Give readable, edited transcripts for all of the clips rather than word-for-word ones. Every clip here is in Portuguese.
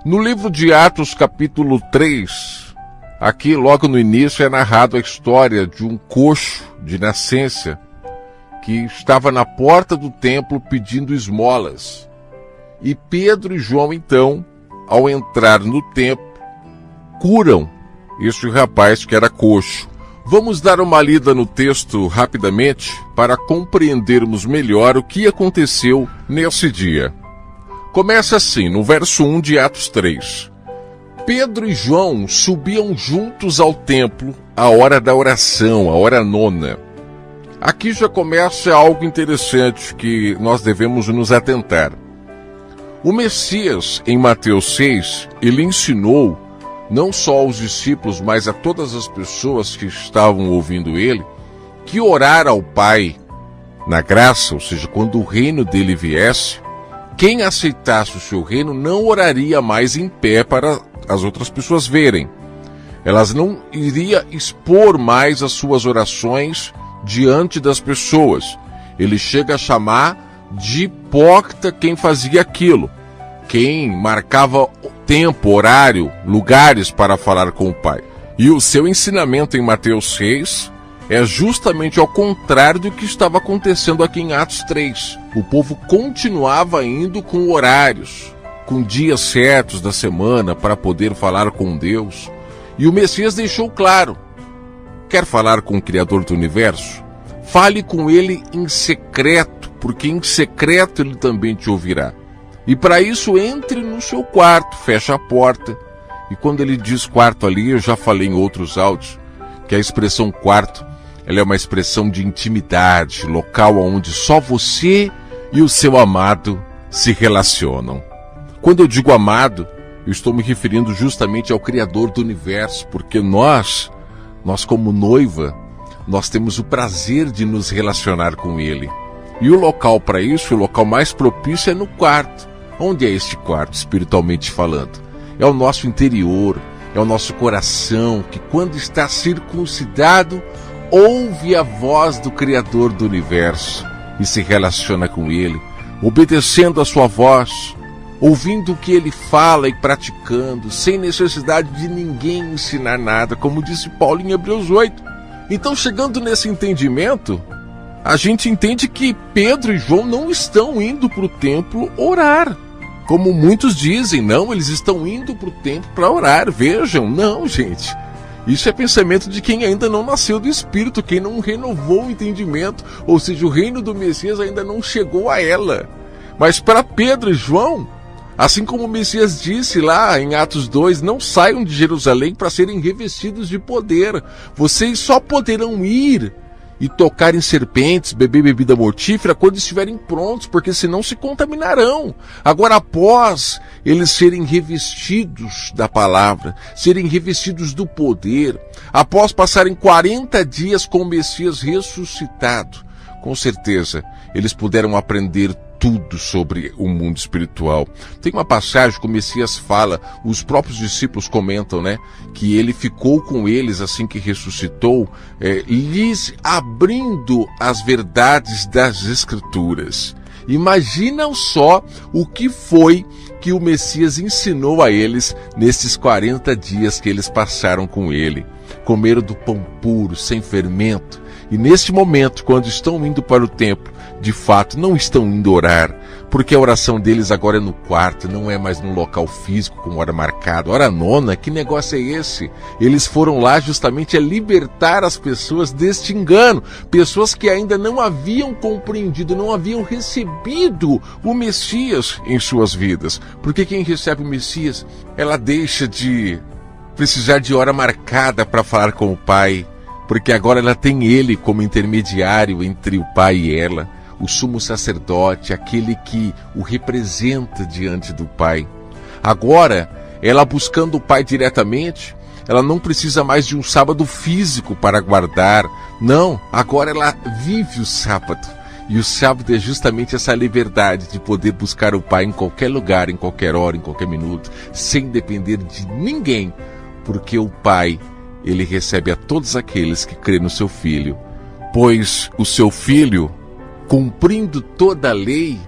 No livro de Atos, capítulo 3, aqui logo no início é narrado a história de um coxo de nascença que estava na porta do templo pedindo esmolas. E Pedro e João, então, ao entrar no templo, curam este rapaz que era coxo. Vamos dar uma lida no texto rapidamente para compreendermos melhor o que aconteceu nesse dia. Começa assim, no verso 1 de Atos 3. Pedro e João subiam juntos ao templo à hora da oração, a hora nona. Aqui já começa algo interessante que nós devemos nos atentar. O Messias, em Mateus 6, ele ensinou não só aos discípulos, mas a todas as pessoas que estavam ouvindo ele, que orar ao Pai na graça, ou seja, quando o reino dele viesse, quem aceitasse o seu reino não oraria mais em pé para as outras pessoas verem. Elas não iriam expor mais as suas orações diante das pessoas. Ele chega a chamar de hipócrita quem fazia aquilo, quem marcava tempo, horário, lugares para falar com o Pai. E o seu ensinamento em Mateus 6 é justamente ao contrário do que estava acontecendo aqui em Atos 3. O povo continuava indo com horários, com dias certos da semana para poder falar com Deus. E o Messias deixou claro: quer falar com o Criador do Universo? Fale com ele em secreto, porque em secreto ele também te ouvirá. E para isso, entre no seu quarto, feche a porta. E quando ele diz quarto ali, eu já falei em outros áudios, que a expressão quarto, ela é uma expressão de intimidade, local onde só você e o seu amado se relacionam. Quando eu digo amado, eu estou me referindo justamente ao Criador do Universo, porque nós como noiva, nós temos o prazer de nos relacionar com Ele. E o local para isso, o local mais propício é no quarto. Onde é este quarto, espiritualmente falando? É o nosso interior, é o nosso coração, que quando está circuncidado, ouve a voz do Criador do Universo e se relaciona com Ele, obedecendo a sua voz, ouvindo o que Ele fala e praticando, sem necessidade de ninguém ensinar nada, como disse Paulo em Hebreus 8. Então, chegando nesse entendimento, a gente entende que Pedro e João não estão indo para o templo orar. Como muitos dizem, não, eles estão indo para o templo para orar. Vejam, não, gente. Isso é pensamento de quem ainda não nasceu do Espírito, quem não renovou o entendimento, ou seja, o reino do Messias ainda não chegou a ela. Mas para Pedro e João, assim como o Messias disse lá em Atos 2, não saiam de Jerusalém para serem revestidos de poder. Vocês só poderão ir e tocar em serpentes, beber bebida mortífera quando estiverem prontos, porque senão se contaminarão. Agora, após eles serem revestidos da palavra, serem revestidos do poder, após passarem 40 dias com o Messias ressuscitado, com certeza eles puderam aprender tudo sobre o mundo espiritual. Tem uma passagem que o Messias fala, os próprios discípulos comentam, né, que ele ficou com eles assim que ressuscitou, lhes abrindo as verdades das Escrituras. Imaginam só o que foi que o Messias ensinou a eles nesses 40 dias que eles passaram com ele. Comeram do pão puro, sem fermento. E neste momento, quando estão indo para o templo, de fato não estão indo orar, porque a oração deles agora é no quarto, não é mais no local físico com hora marcada. Hora nona, que negócio é esse? Eles foram lá justamente a libertar as pessoas deste engano, pessoas que ainda não haviam compreendido, não haviam recebido o Messias em suas vidas. Porque quem recebe o Messias, ela deixa de precisar de hora marcada para falar com o Pai, porque agora ela tem Ele como intermediário entre o Pai e ela, o sumo sacerdote, aquele que o representa diante do Pai. Agora, ela buscando o Pai diretamente, ela não precisa mais de um sábado físico para guardar. Não, agora ela vive o sábado. E o sábado é justamente essa liberdade de poder buscar o Pai em qualquer lugar, em qualquer hora, em qualquer minuto, sem depender de ninguém, porque o Pai, Ele recebe a todos aqueles que crêem no seu Filho, pois o seu Filho, cumprindo toda a lei,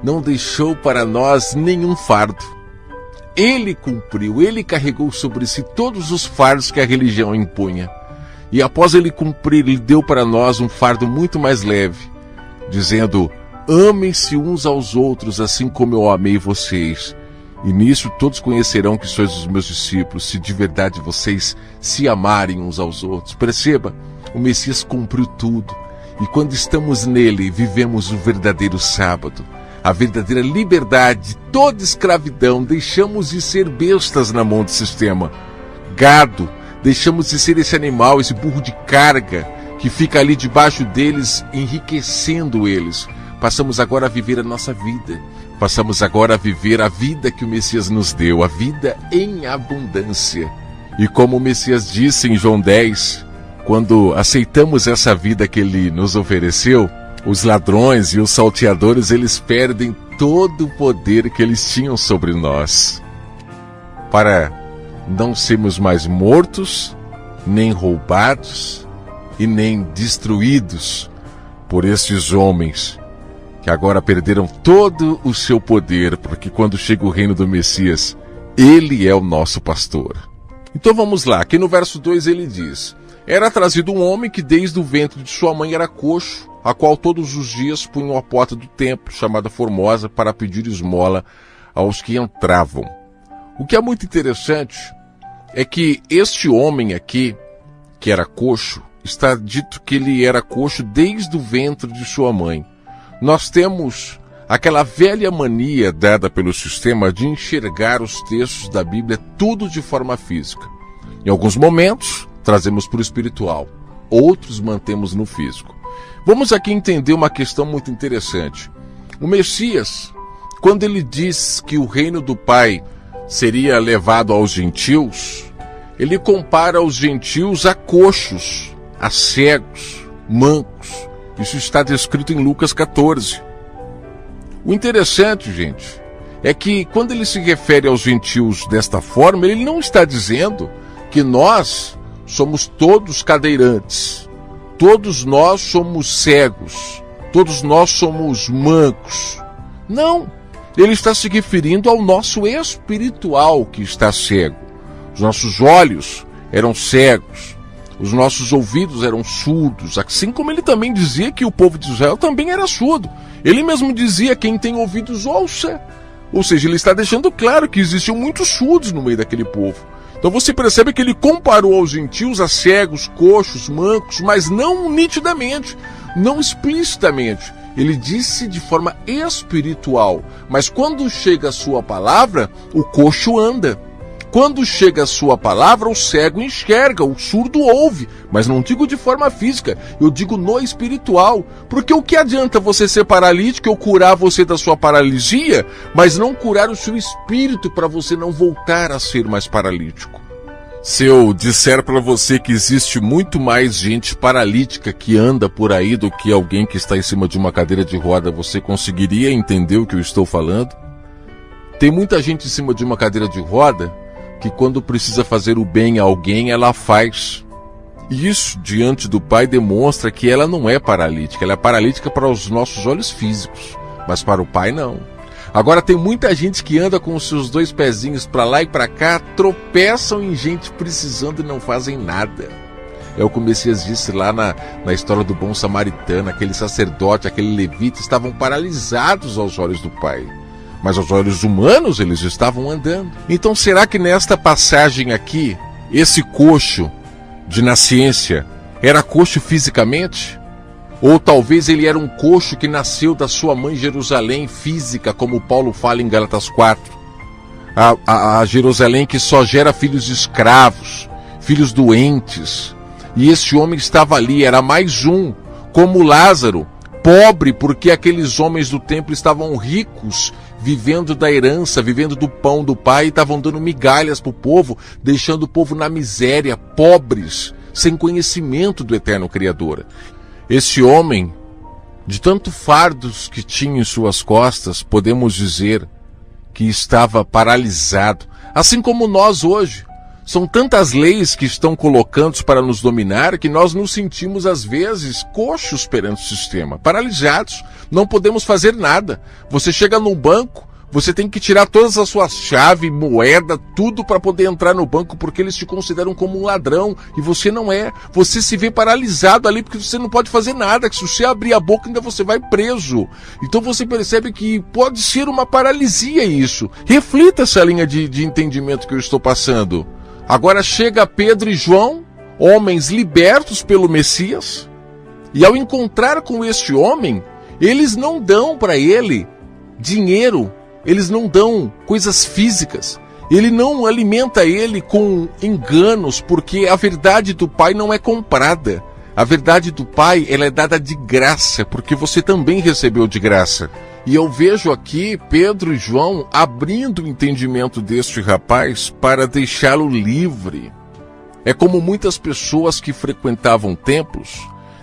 não deixou para nós nenhum fardo. ele cumpriu, ele carregou sobre si todos os fardos que a religião impunha. E após ele cumprir, ele deu para nós um fardo muito mais leve, dizendo: amem-se uns aos outros, assim como eu amei vocês. E nisso todos conhecerão que sois os meus discípulos, se de verdade vocês se amarem uns aos outros. Perceba, o Messias cumpriu tudo. E quando estamos nele, vivemos o verdadeiro sábado, a verdadeira liberdade, toda escravidão. Deixamos de ser bestas na mão do sistema, gado. Deixamos de ser esse animal, esse burro de carga que fica ali debaixo deles, enriquecendo eles. Passamos agora a viver a nossa vida. Passamos agora a viver a vida que o Messias nos deu, a vida em abundância. E como o Messias disse em João 10, quando aceitamos essa vida que ele nos ofereceu, os ladrões e os salteadores, eles perdem todo o poder que eles tinham sobre nós. Para não sermos mais mortos, nem roubados e nem destruídos por esses homens que agora perderam todo o seu poder, porque quando chega o reino do Messias, ele é o nosso pastor. Então vamos lá, aqui no verso 2 ele diz: era trazido um homem que desde o ventre de sua mãe era coxo, a qual todos os dias punham a porta do templo, chamada Formosa, para pedir esmola aos que entravam. O que é muito interessante é que este homem aqui, que era coxo, está dito que ele era coxo desde o ventre de sua mãe. Nós temos aquela velha mania dada pelo sistema de enxergar os textos da Bíblia tudo de forma física. Em alguns momentos, trazemos para o espiritual, outros mantemos no físico. Vamos aqui entender uma questão muito interessante. O Messias, quando ele diz que o reino do Pai seria levado aos gentios, ele compara os gentios a coxos, a cegos, mancos. Isso está descrito em Lucas 14. O interessante, gente, é que quando ele se refere aos gentios desta forma, ele não está dizendo que nós somos todos cadeirantes, todos nós somos cegos, todos nós somos mancos. Não, ele está se referindo ao nosso espiritual que está cego. Os nossos olhos eram cegos, os nossos ouvidos eram surdos, assim como ele também dizia que o povo de Israel também era surdo. Ele mesmo dizia: quem tem ouvidos, ouça. Ou seja, ele está deixando claro que existiam muitos surdos no meio daquele povo. Então você percebe que ele comparou aos gentios a cegos, coxos, mancos, mas não nitidamente, não explicitamente. Ele disse de forma espiritual, mas quando chega a sua palavra, o coxo anda. Quando chega a sua palavra, o cego enxerga, o surdo ouve, mas não digo de forma física, eu digo no espiritual. Porque o que adianta você ser paralítico, eu curar você da sua paralisia, mas não curar o seu espírito para você não voltar a ser mais paralítico? Se eu disser para você que existe muito mais gente paralítica que anda por aí do que alguém que está em cima de uma cadeira de roda, você conseguiria entender o que eu estou falando? Tem muita gente em cima de uma cadeira de roda que quando precisa fazer o bem a alguém, ela faz. E isso, diante do Pai, demonstra que ela não é paralítica. Ela é paralítica para os nossos olhos físicos, mas para o Pai não. Agora tem muita gente que anda com os seus dois pezinhos para lá e para cá, tropeçam em gente precisando e não fazem nada. É o que o Messias disse lá na história do bom samaritano. Aquele sacerdote, aquele levita, estavam paralisados aos olhos do Pai, mas aos olhos humanos eles estavam andando. Então será que nesta passagem aqui, esse coxo de nascença era coxo fisicamente? Ou talvez ele era um coxo que nasceu da sua mãe Jerusalém física, como Paulo fala em Gálatas 4. A Jerusalém que só gera filhos escravos, filhos doentes. E esse homem estava ali, era mais um, como Lázaro, pobre porque aqueles homens do templo estavam ricos, vivendo da herança, vivendo do pão do Pai, e estavam dando migalhas para o povo, deixando o povo na miséria, pobres, sem conhecimento do eterno Criador. Esse homem, de tanto fardos que tinha em suas costas, podemos dizer que estava paralisado, assim como nós hoje. São tantas leis que estão colocando para nos dominar que nós nos sentimos às vezes coxos perante o sistema, paralisados, não podemos fazer nada. Você chega no banco, Você tem que tirar todas as suas chaves, moeda, tudo para poder entrar no banco, porque eles te consideram como um ladrão e você não é. Você se vê paralisado ali porque você não pode fazer nada, que se você abrir a boca ainda você vai preso. Então você percebe que pode ser uma paralisia isso. Reflita essa linha de entendimento que eu estou passando. Agora chega Pedro e João, homens libertos pelo Messias, e ao encontrar com este homem, eles não dão para ele dinheiro, eles não dão coisas físicas, ele não alimenta ele com enganos, porque a verdade do Pai não é comprada. A verdade do Pai, ela é dada de graça, porque você também recebeu de graça. E eu vejo aqui Pedro e João abrindo o entendimento deste rapaz para deixá-lo livre. É como muitas pessoas que frequentavam templos,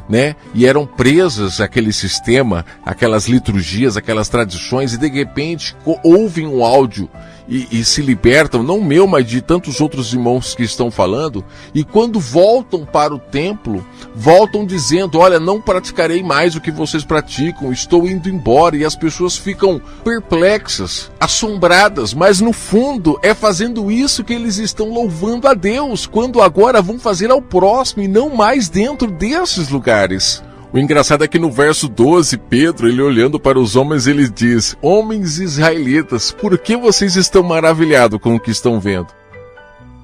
né, e eram presas àquele sistema, aquelas liturgias, aquelas tradições, e de repente ouvem um áudio e se libertam, não meu, mas de tantos outros irmãos que estão falando, e quando voltam para o templo, voltam dizendo, olha, não praticarei mais o que vocês praticam, estou indo embora, e as pessoas ficam perplexas, assombradas, mas no fundo é fazendo isso que eles estão louvando a Deus, quando agora vão fazer ao próximo e não mais dentro desses lugares. O engraçado é que no verso 12, Pedro, ele olhando para os homens, ele diz, homens israelitas, por que vocês estão maravilhados com o que estão vendo?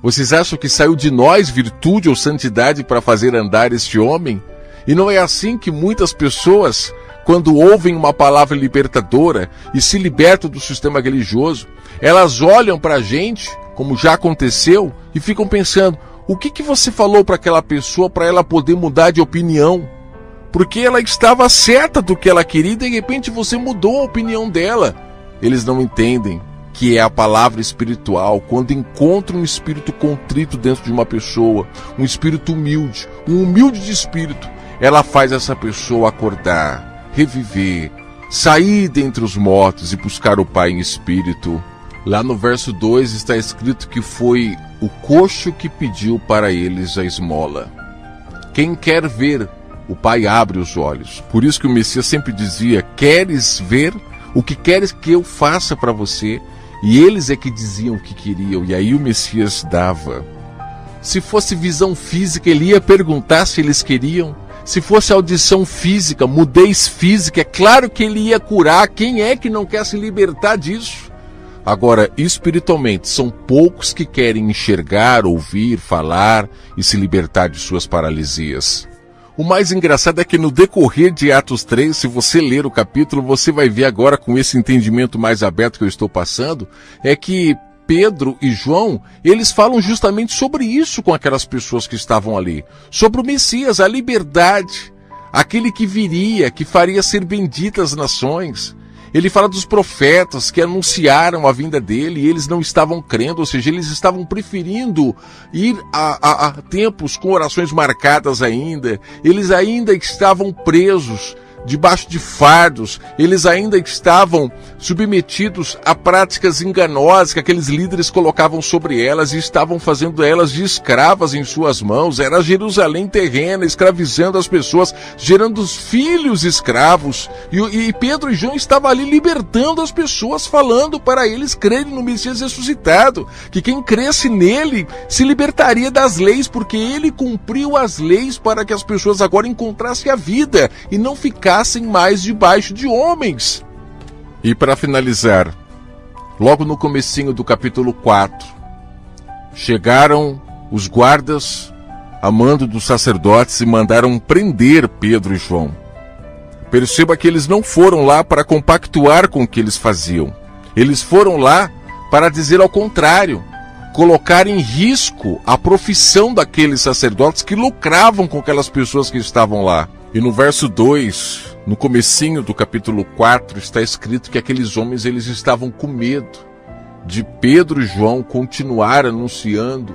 Vocês acham que saiu de nós virtude ou santidade para fazer andar este homem? E não é assim que muitas pessoas, quando ouvem uma palavra libertadora e se libertam do sistema religioso, elas olham para a gente, como já aconteceu, e ficam pensando, o que você falou para aquela pessoa para ela poder mudar de opinião? Porque ela estava certa do que ela queria e de repente você mudou a opinião dela. Eles não entendem que é a palavra espiritual, quando encontra um espírito contrito dentro de uma pessoa, um espírito humilde, um humilde de espírito, ela faz essa pessoa acordar, reviver, sair dentre os mortos e buscar o Pai em espírito. Lá no verso 2 está escrito que foi o coxo que pediu para eles a esmola. Quem quer ver, o Pai abre os olhos. Por isso que o Messias sempre dizia, queres ver o que queres que eu faça para você? E eles é que diziam o que queriam, e aí o Messias dava. Se fosse visão física, ele ia perguntar se eles queriam. Se fosse audição física, mudez física, é claro que ele ia curar. Quem é que não quer se libertar disso? Agora, espiritualmente, são poucos que querem enxergar, ouvir, falar e se libertar de suas paralisias. O mais engraçado é que no decorrer de Atos 3, se você ler o capítulo, você vai ver agora com esse entendimento mais aberto que eu estou passando, é que Pedro e João, eles falam justamente sobre isso com aquelas pessoas que estavam ali. Sobre o Messias, a liberdade, aquele que viria, que faria ser bendita as nações. Ele fala dos profetas que anunciaram a vinda dele e eles não estavam crendo, ou seja, eles estavam preferindo ir a tempos com orações marcadas ainda. Eles ainda estavam presos debaixo de fardos, eles ainda estavam submetidos a práticas enganosas que aqueles líderes colocavam sobre elas e estavam fazendo elas de escravas em suas mãos. Era Jerusalém terrena, escravizando as pessoas, gerando os filhos escravos. E Pedro e João estavam ali libertando as pessoas, falando para eles crerem no Messias ressuscitado, que quem cresce nele se libertaria das leis, porque ele cumpriu as leis para que as pessoas agora encontrassem a vida e não ficassem mais debaixo de homens. E para finalizar, logo no comecinho do capítulo 4, chegaram os guardas a mando dos sacerdotes e mandaram prender Pedro e João. Perceba que eles não foram lá para compactuar com o que eles faziam. Eles foram lá para dizer ao contrário, colocar em risco a profissão daqueles sacerdotes que lucravam com aquelas pessoas que estavam lá. E no verso 2, no comecinho do capítulo 4, está escrito que aqueles homens eles estavam com medo de Pedro e João continuar anunciando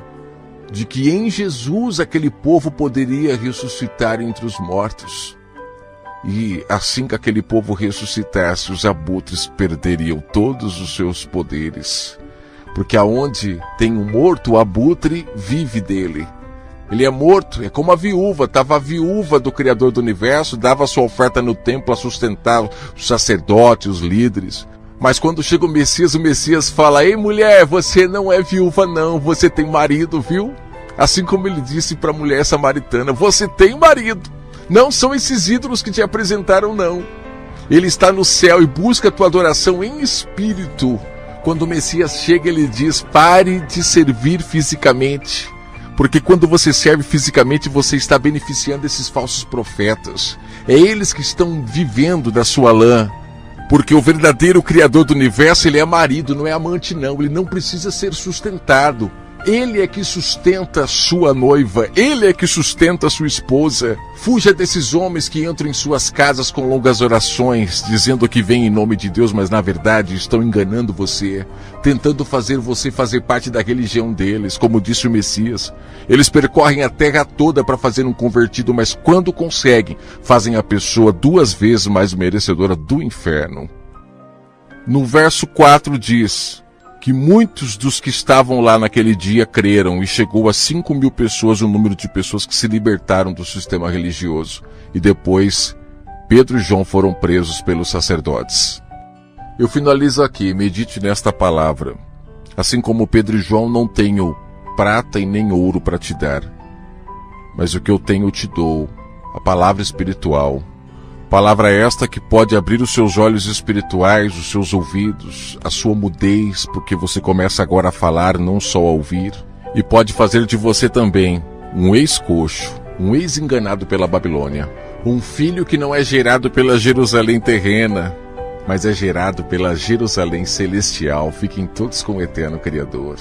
de que em Jesus aquele povo poderia ressuscitar entre os mortos. E assim que aquele povo ressuscitasse, os abutres perderiam todos os seus poderes. Porque aonde tem um morto, o abutre vive dele. Ele é morto, é como a viúva, estava a viúva do Criador do Universo, dava sua oferta no templo a sustentar os sacerdotes, os líderes. Mas quando chega o Messias fala: ei mulher, você não é viúva não, você tem marido, viu? Assim como ele disse para a mulher samaritana: você tem marido, não são esses ídolos que te apresentaram não. Ele está no céu e busca a tua adoração em espírito. Quando o Messias chega, ele diz: pare de servir fisicamente. Porque quando você serve fisicamente, você está beneficiando esses falsos profetas. É eles que estão vivendo da sua lã. Porque o verdadeiro Criador do universo, ele é marido, não é amante não. Ele não precisa ser sustentado. Ele é que sustenta a sua noiva. Ele é que sustenta a sua esposa. Fuja desses homens que entram em suas casas com longas orações, dizendo que vêm em nome de Deus, mas na verdade estão enganando você, tentando fazer você fazer parte da religião deles, como disse o Messias. Eles percorrem a terra toda para fazer um convertido, mas quando conseguem, fazem a pessoa 2 vezes mais merecedora do inferno. No verso 4 diz que muitos dos que estavam lá naquele dia creram, e chegou a 5.000 pessoas o número de pessoas que se libertaram do sistema religioso. E depois, Pedro e João foram presos pelos sacerdotes. Eu finalizo aqui, medite nesta palavra. Assim como Pedro e João, não tenho prata e nem ouro para te dar, mas o que eu tenho eu te dou, a palavra espiritual. Palavra esta que pode abrir os seus olhos espirituais, os seus ouvidos, a sua mudez, porque você começa agora a falar, não só a ouvir, e pode fazer de você também um ex-coxo, um ex-enganado pela Babilônia, um filho que não é gerado pela Jerusalém terrena, mas é gerado pela Jerusalém celestial. Fiquem todos com o eterno Criador.